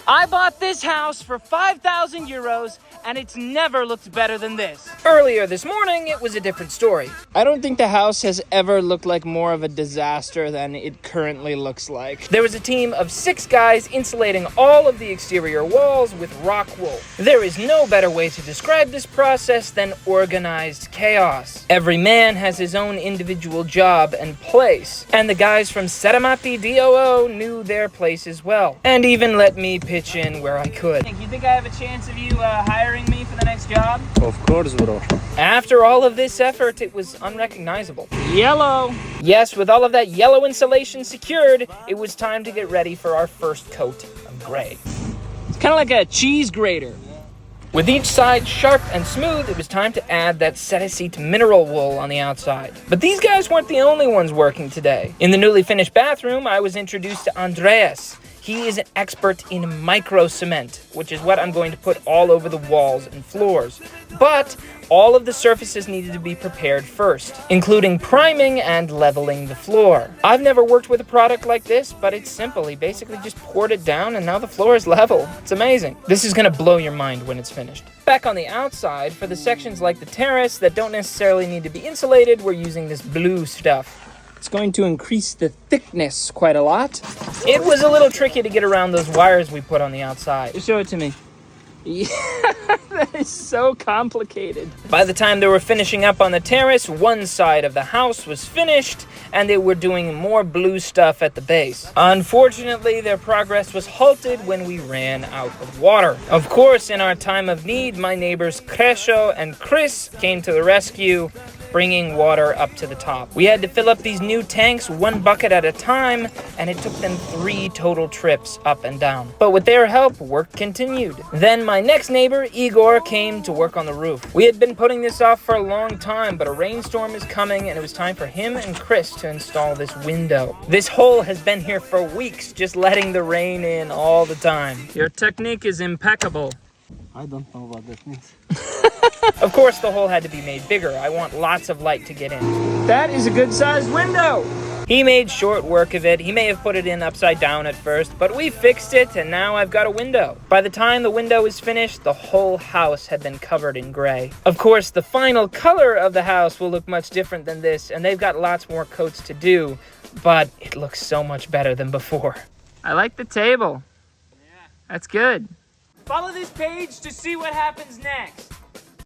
I bought this house for 5,000 euros, and it's never looked better than this. Earlier this morning, it was a different story. I don't think the house has ever looked like more of a disaster than it currently looks like. There was a team of 6 guys insulating all of the exterior walls with rock wool. There is no better way to describe this process than organized chaos. Every man has his own individual job and place, and the guys from Seramati DOO knew their place as well, and even let me pitch in where I could. You think I have a chance of you hiring me for the next job? Of course, bro. After all of this effort, it was unrecognizable. Yellow! Yes, with all of that yellow insulation secured, it was time to get ready for our first coat of gray. It's kind of like a cheese grater. With each side sharp and smooth, it was time to add that Terrace mineral wool on the outside. But these guys weren't the only ones working today. In the newly finished bathroom, I was introduced to Andreas. He is an expert in micro cement, which is what I'm going to put all over the walls and floors. But all of the surfaces needed to be prepared first, including priming and leveling the floor. I've never worked with a product like this, but it's simple. He basically just poured it down and now the floor is level. It's amazing. This is gonna blow your mind when it's finished. Back on the outside, for the sections like the terrace that don't necessarily need to be insulated, we're using this blue stuff. It's going to increase the thickness quite a lot. It was a little tricky to get around those wires we put on the outside. Just show it to me. Yeah, that is so complicated. By the time they were finishing up on the terrace, one side of the house was finished, and they were doing more blue stuff at the base. Unfortunately, their progress was halted when we ran out of water. Of course, in our time of need, my neighbors Crescio and Chris came to the rescue, bringing water up to the top. We had to fill up these new tanks 1 bucket at a time, and it took them 3 total trips up and down. But with their help, work continued. Then my next neighbor, Igor, came to work on the roof. We had been putting this off for a long time, but a rainstorm is coming, and it was time for him and Chris to install this window. This hole has been here for weeks, just letting the rain in all the time. Your technique is impeccable. I don't know what that means. Of course, the hole had to be made bigger. I want lots of light to get in. That is a good-sized window. He made short work of it. He may have put it in upside down at first, but we fixed it, and now I've got a window. By the time the window was finished, the whole house had been covered in gray. Of course, the final color of the house will look much different than this, and they've got lots more coats to do, but it looks so much better than before. I like the table. Yeah. That's good. Follow this page to see what happens next.